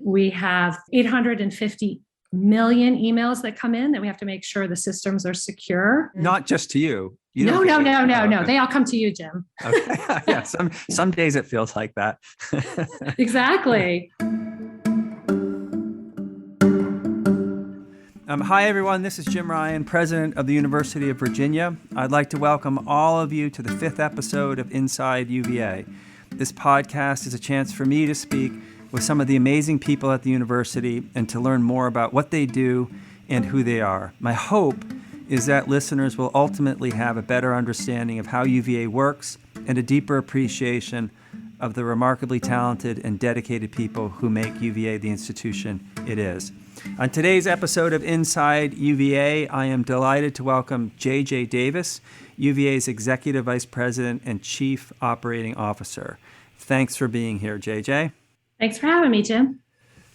We have 850 million emails that come in that we have to make sure the systems are secure. Not just to you. No. Okay. They all come to you, Jim. Okay. Yeah. Some days it feels like that. Exactly. Hi, everyone. This is Jim Ryan, president of the University of Virginia. I'd like to welcome all of you to the 5th episode of Inside UVA. This podcast is a chance for me to speak with some of the amazing people at the university and to learn more about what they do and who they are. My hope is that listeners will ultimately have a better understanding of how UVA works and a deeper appreciation of the remarkably talented and dedicated people who make UVA the institution it is. On today's episode of Inside UVA, I am delighted to welcome J.J. Davis, UVA's Executive Vice President and Chief Operating Officer. Thanks for being here, J.J. Thanks for having me, Jim.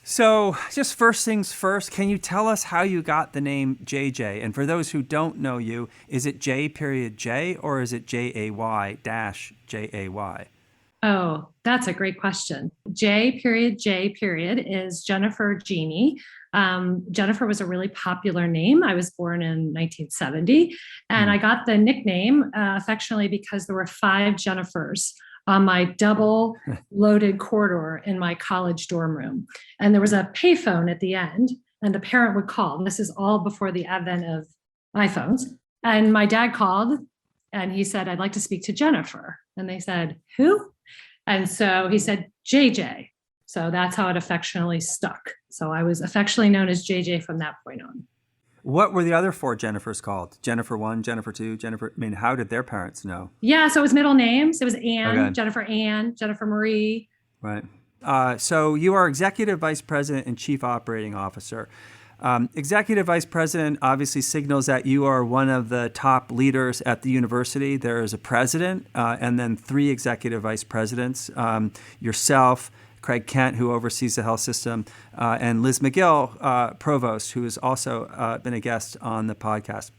So just first things first, can you tell us how you got the name JJ? And for those who don't know you, is it J.J. or is it JAY-JAY? Oh, that's a great question. J. is Jennifer Jeannie. Jennifer was a really popular name. I was born in 1970, and I got the nickname affectionately because there were 5 Jennifers on my double loaded corridor in my college dorm room. And there was a payphone at the end, and the parent would call. This is all before the advent of iPhones. And my dad called and he said, "I'd like to speak to Jennifer." And they said, "Who?" And so he said, "JJ." So that's how it affectionately stuck. So I was affectionately known as JJ from that point on. What were the other 4 Jennifers called? Jennifer 1, Jennifer 2, Jennifer. I mean, how did their parents know? Yeah, so it was middle names. It was Anne, Okay. Jennifer Marie. Right. So you are Executive Vice President and Chief Operating Officer. Executive Vice President obviously signals that you are one of the top leaders at the university. There is a president and then 3 executive vice presidents, yourself, Craig Kent, who oversees the health system, and Liz McGill, provost, who has also been a guest on the podcast.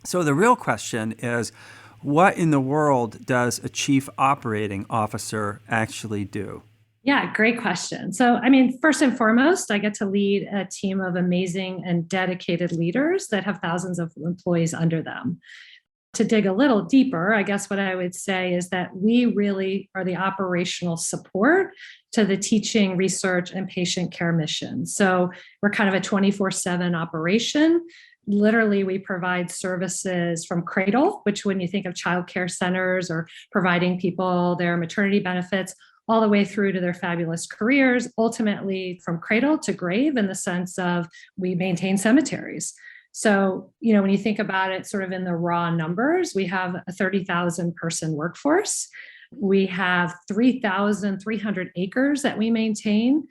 So the real question is, what in the world does a chief operating officer actually do? Yeah, great question. So, I mean, first and foremost, I get to lead a team of amazing and dedicated leaders that have thousands of employees under them. To dig a little deeper, I guess what I would say is that we really are the operational support to the teaching, research, and patient care mission. So we're kind of a 24/7 operation. Literally, we provide services from cradle, which when you think of childcare centers or providing people their maternity benefits, all the way through to their fabulous careers, ultimately from cradle to grave in the sense of we maintain cemeteries. So, when you think about it sort of in the raw numbers, we have a 30,000 person workforce. We have 3,300 acres that we maintain.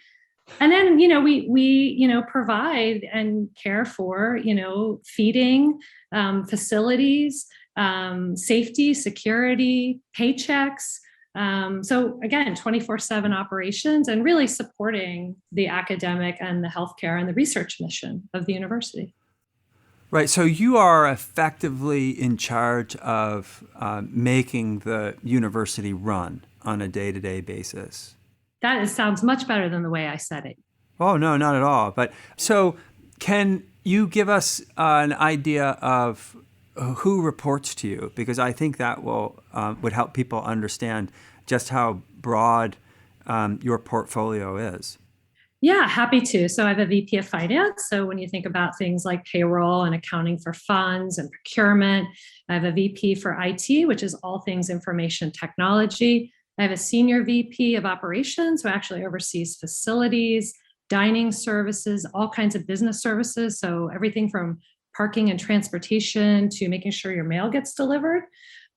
And then, we provide and care for, feeding, facilities, safety, security, paychecks. So again, 24/7 operations and really supporting the academic and the healthcare and the research mission of the university. Right. So you are effectively in charge of making the university run on a day-to-day basis. That sounds much better than the way I said it. Oh, no, not at all. But so can you give us an idea of who reports to you? Because I think that would help people understand just how broad your portfolio is. Yeah, happy to. So I have a VP of finance. So when you think about things like payroll and accounting for funds and procurement, I have a VP for IT, which is all things information technology. I have a senior VP of operations who actually oversees facilities, dining services, all kinds of business services. So everything from parking and transportation to making sure your mail gets delivered.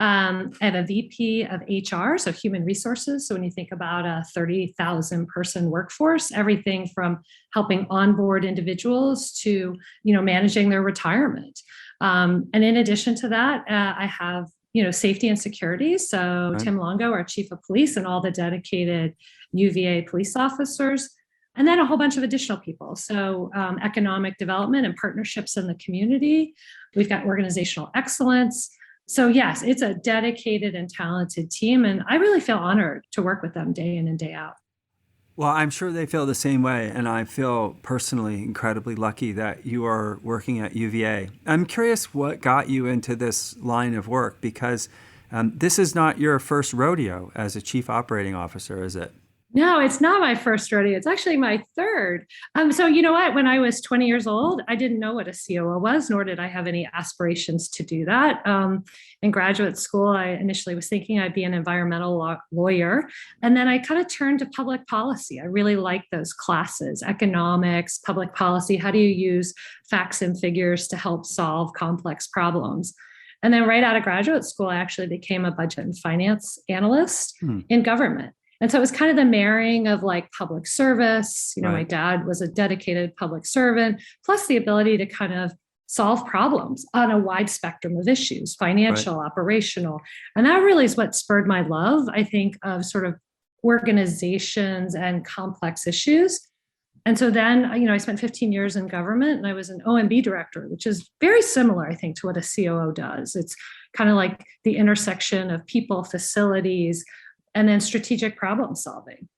I have a VP of HR, so human resources. So when you think about a 30,000 person workforce, everything from helping onboard individuals to, managing their retirement. And in addition to that, I have, safety and security. So Right. Tim Longo, our chief of police, and all the dedicated UVA police officers. And then a whole bunch of additional people. So economic development and partnerships in the community. We've got organizational excellence. So yes, it's a dedicated and talented team. And I really feel honored to work with them day in and day out. Well, I'm sure they feel the same way, and I feel personally incredibly lucky that you are working at UVA. I'm curious what got you into this line of work because this is not your first rodeo as a chief operating officer, is it? No, it's not my first rodeo. It's actually my third. So you know what? When I was 20 years old, I didn't know what a COO was, nor did I have any aspirations to do that. In graduate school, I initially was thinking I'd be an environmental lawyer, and then I kind of turned to public policy. I really liked those classes: economics, public policy. How do you use facts and figures to help solve complex problems? And then right out of graduate school, I actually became a budget and finance analyst Hmm. in government. And so it was kind of the marrying of like public service. You know, my Right, dad was a dedicated public servant, plus the ability to kind of solve problems on a wide spectrum of issues, right. financial, operational. And that really is what spurred my love, I think, of sort of organizations and complex issues. And so then, I spent 15 years in government and I was an OMB director, which is very similar, I think, to what a COO does. It's kind of like the intersection of people, facilities, and then strategic problem solving.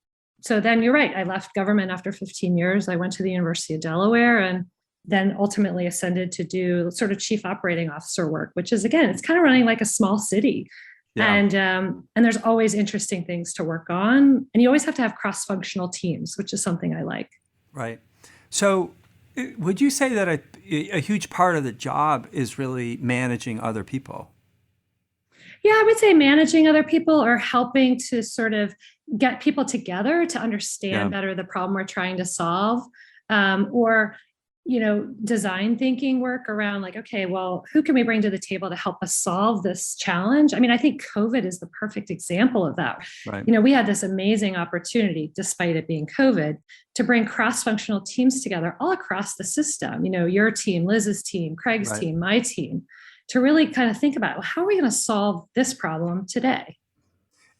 So then you're right. I left government after 15 years. I went to the University of Delaware and then ultimately ascended to do sort of chief operating officer work, which is, again, it's kind of running like a small city. Yeah, And there's always interesting things to work on. And you always have to have cross-functional teams, which is something I like. right. So, would you say that a huge part of the job is really managing other people? Yeah, I would say managing other people or helping to sort of get people together to Yeah, understand better the problem we're trying to solve. Or, design thinking work around like, okay, well, who can we bring to the table to help us solve this challenge? I mean, I think COVID is the perfect example of that. right, We had this amazing opportunity, despite it being COVID, to bring cross-functional teams together all across the system. Your team, Liz's team, Craig's right. team, my team, to really kind of think about, well, how are we going to solve this problem today?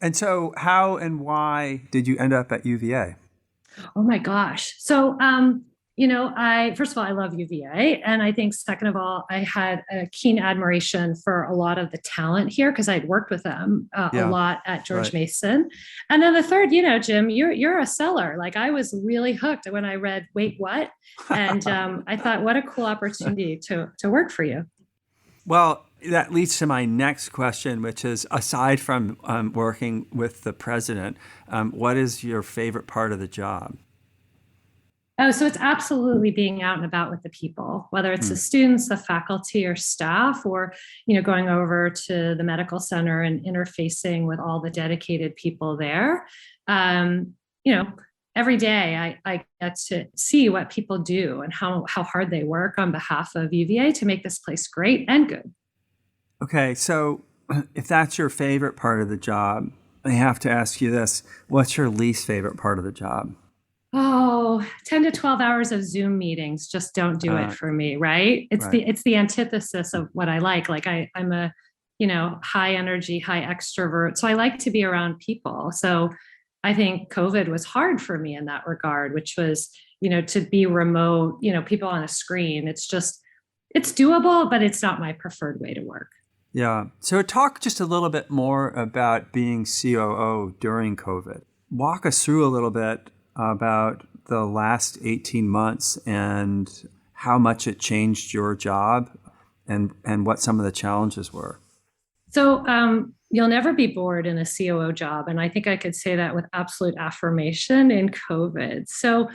And so, how and why did you end up at UVA? Oh my gosh. So, I first of all, I love UVA. And I think second of all, I had a keen admiration for a lot of the talent here because I'd worked with them a Yeah, lot at George right. Mason. And then the third, Jim, you're a seller. Like I was really hooked when I read Wait, What? And I thought, what a cool opportunity to work for you. Well, that leads to my next question, which is aside from working with the president, what is your favorite part of the job? Oh, so it's absolutely being out and about with the people, whether it's Hmm. the students, the faculty or staff, or, going over to the medical center and interfacing with all the dedicated people there. Um, you know, every day I get to see what people do and how hard they work on behalf of UVA to make this place great and good. Okay, so if that's your favorite part of the job, I have to ask you this. What's your least favorite part of the job? Oh, 10 to 12 hours of Zoom meetings just don't do it Uh, for me, right? It's right. the antithesis of what I like. Like I'm a, high energy, high extrovert. So I like to be around people. So I think COVID was hard for me in that regard, which was, to be remote, people on a screen. It's doable, but it's not my preferred way to work. Yeah. So talk just a little bit more about being COO during COVID. Walk us through a little bit about the last 18 months and how much it changed your job and what some of the challenges were. So you'll never be bored in a COO job. And I think I could say that with absolute affirmation in COVID. So,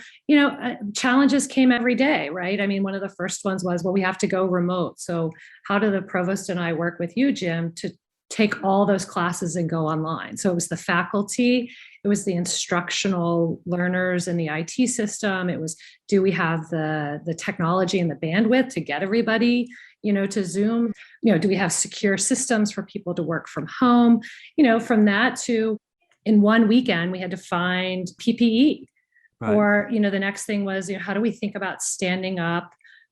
challenges came every day, right? I mean, one of the first ones was, well, we have to go remote. So how do the provost and I work with you, Jim, to take all those classes and go online? So it was the faculty, it was the instructional learners in the IT system. It was, do we have the technology and the bandwidth to get everybody, to Zoom? Do we have secure systems for people to work from home? From that to in one weekend, we had to find PPE. Right. Or, the next thing was, how do we think about standing up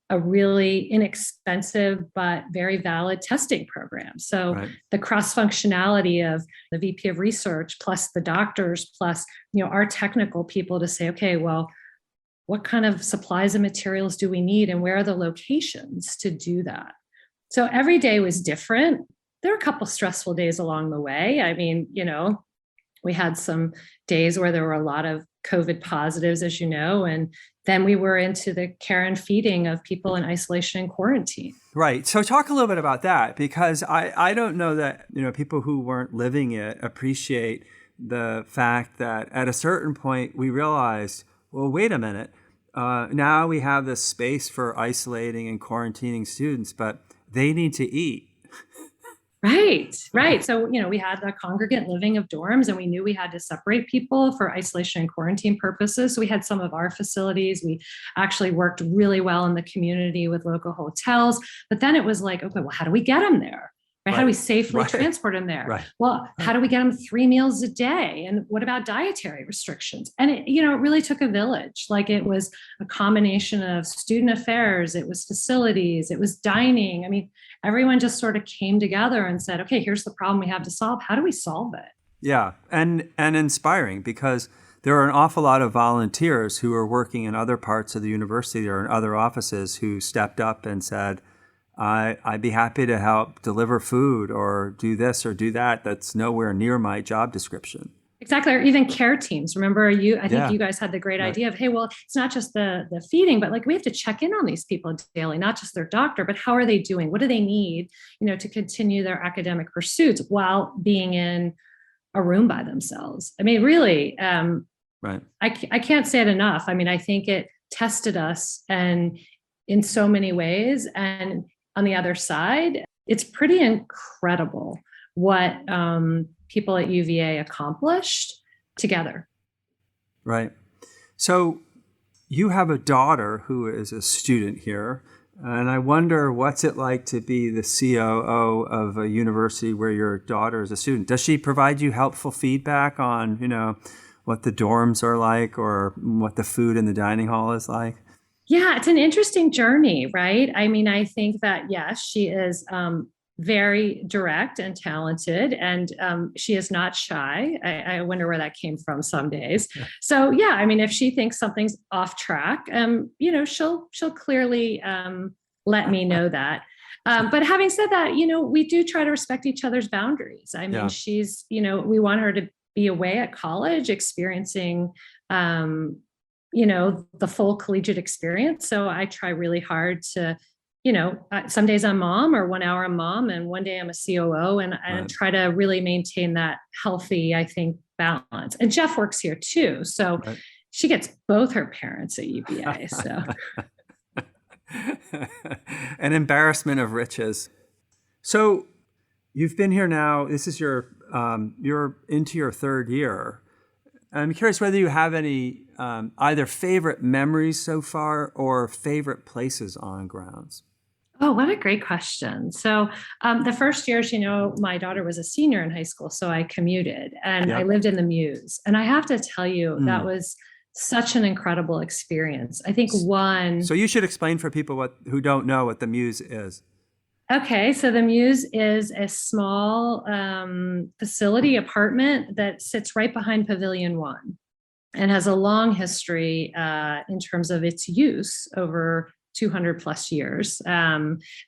a really inexpensive but very valid testing program? So Right. the cross functionality of the VP of research plus the doctors plus, our technical people to say, okay, well, what kind of supplies and materials do we need and where are the locations to do that? So every day was different. There were a couple stressful days along the way. I mean, we had some days where there were a lot of COVID positives, as you know, and then we were into the care and feeding of people in isolation and quarantine. Right. So talk a little bit about that, because I don't know that, people who weren't living it appreciate the fact that at a certain point we realized, well, wait a minute. Now we have this space for isolating and quarantining students, but they need to eat. Right. So, we had the congregant living of dorms, and we knew we had to separate people for isolation and quarantine purposes. So we had some of our facilities. We actually worked really well in the community with local hotels. But then it was like, okay, well, how do we get them there? Right? How do we safely transport them there? Right. Well, how do we get them 3 meals a day? And what about dietary restrictions? And it really took a village. Like, it was a combination of student affairs, it was facilities, it was dining. I mean, everyone just sort of came together and said, okay, here's the problem we have to solve. How do we solve it? Yeah. And inspiring, because there are an awful lot of volunteers who are working in other parts of the university or in other offices who stepped up and said, I'd be happy to help deliver food or do this or do that. That's nowhere near my job description. Exactly. Or even care teams. Remember, I think you guys had the great idea of, hey, well, it's not just the feeding, but like, we have to check in on these people daily, not just their doctor, but how are they doing? What do they need, to continue their academic pursuits while being in a room by themselves? I mean, really, right. I can't say it enough. I mean, I think it tested us and in so many ways. And on the other side, it's pretty incredible what people at UVA accomplished together. Right. So you have a daughter who is a student here, and I wonder what's it like to be the COO of a university where your daughter is a student. Does she provide you helpful feedback on, what the dorms are like or what the food in the dining hall is like? Yeah, it's an interesting journey, right? I mean, I think that, yes, she is very direct and talented, and she is not shy. I wonder where that came from some days. So, yeah, I mean, if she thinks something's off track, she'll clearly let me know that. But having said that, we do try to respect each other's boundaries. I mean, she's, we want her to be away at college, experiencing the full collegiate experience. So I try really hard to, some days I'm mom, or 1 hour I'm mom, and one day I'm a COO, and I try to really maintain that healthy, I think, balance. And Jeff works here too. So she gets both her parents at UVA. So an embarrassment of riches. So you've been here now. This is you're into your third year. I'm curious whether you have any either favorite memories so far or favorite places on grounds. Oh, what a great question. So the first years, my daughter was a senior in high school, so I commuted and I lived in the Muse. And I have to tell you, that was such an incredible experience. I think So you should explain for people who don't know what the Muse is. Okay, so the Muse is a small facility apartment that sits right behind Pavilion 1 and has a long history in terms of its use over 200 plus years.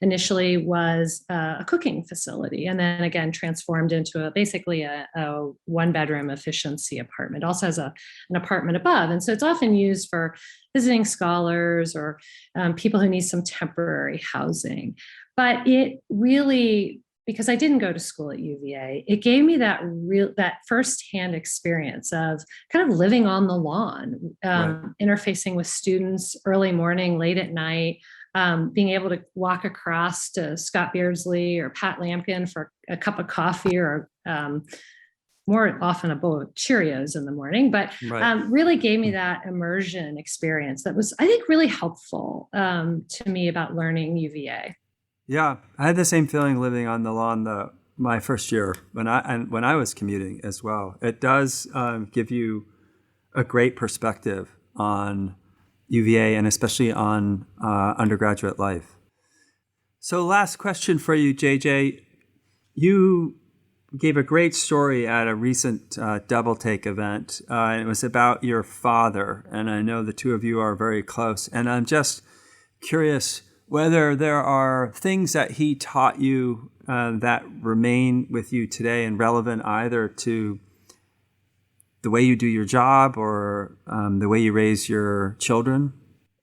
Initially was a cooking facility, and then again transformed into basically a 1-bedroom efficiency apartment. Also has an apartment above, and so it's often used for visiting scholars or people who need some temporary housing. But it really, because I didn't go to school at UVA, it gave me that firsthand experience of kind of living on the lawn, interfacing with students early morning, late at night, being able to walk across to Scott Beardsley or Pat Lampkin for a cup of coffee or more often a bowl of Cheerios in the morning, but really gave me that immersion experience that was, I think, really helpful to me about learning UVA. Yeah, I had the same feeling living on the lawn my first year when I was commuting as well. It does give you a great perspective on UVA and especially on undergraduate life. So last question for you, JJ. You gave a great story at a recent Double Take event. And it was about your father, and I know the two of you are very close. And I'm just curious whether there are things that he taught you that remain with you today and relevant either to the way you do your job or the way you raise your children?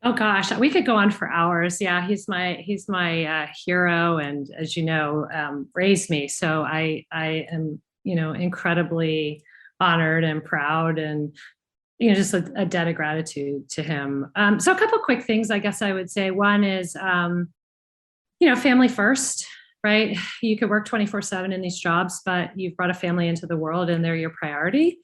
Oh gosh, we could go on for hours. Yeah, he's my hero, and as you know, raised me. So I am incredibly honored and proud, and just a debt of gratitude to him. So a couple quick things, I guess I would say. One is family first, right? You could work 24/7 in these jobs, but you've brought a family into the world, and they're your priority.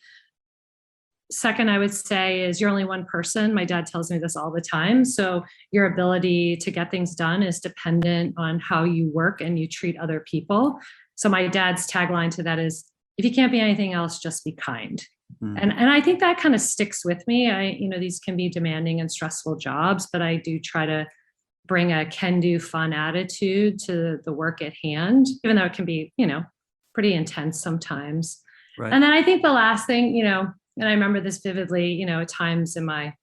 Second, I would say is you're only one person. My dad tells me this all the time. So your ability to get things done is dependent on how you work and you treat other people. So my dad's tagline to that is, if you can't be anything else, just be kind. And I think that kind of sticks with me. These can be demanding and stressful jobs, but I do try to bring a can-do fun attitude to the work at hand, even though it can be, pretty intense sometimes. Right. And then I think the last thing, and I remember this vividly, at times in my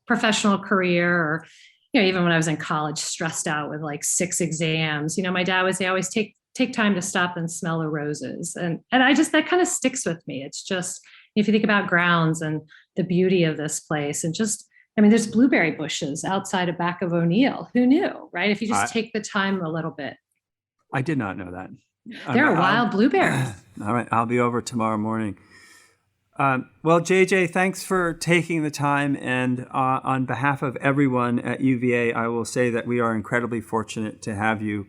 professional career, or, even when I was in college, stressed out with like 6 exams, my dad would say, always take time to stop and smell the roses. And that kind of sticks with me. It's just, if you think about grounds and the beauty of this place, and just, there's blueberry bushes outside of back of O'Neill. Who knew, right? If you just take the time a little bit. I did not know that. There are wild blueberries. All right. I'll be over tomorrow morning. Well, JJ, thanks for taking the time. And on behalf of everyone at UVA, I will say that we are incredibly fortunate to have you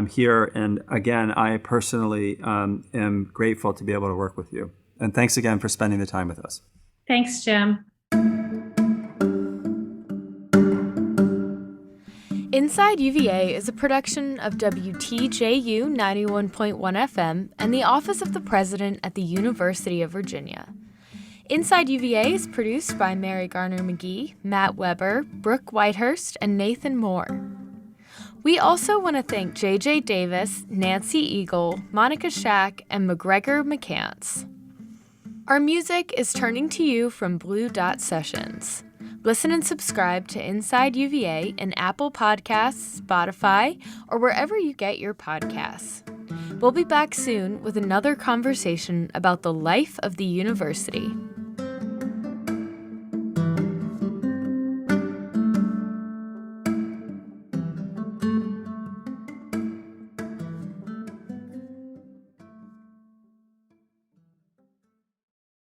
here. And again, I personally am grateful to be able to work with you. And thanks again for spending the time with us. Thanks, Jim. Inside UVA is a production of WTJU 91.1 FM and the Office of the President at the University of Virginia. Inside UVA is produced by Mary Garner McGee, Matt Weber, Brooke Whitehurst, and Nathan Moore. We also want to thank JJ Davis, Nancy Eagle, Monica Shack, and McGregor McCants. Our music is Turning to You from Blue Dot Sessions. Listen and subscribe to Inside UVA in Apple Podcasts, Spotify, or wherever you get your podcasts. We'll be back soon with another conversation about the life of the university.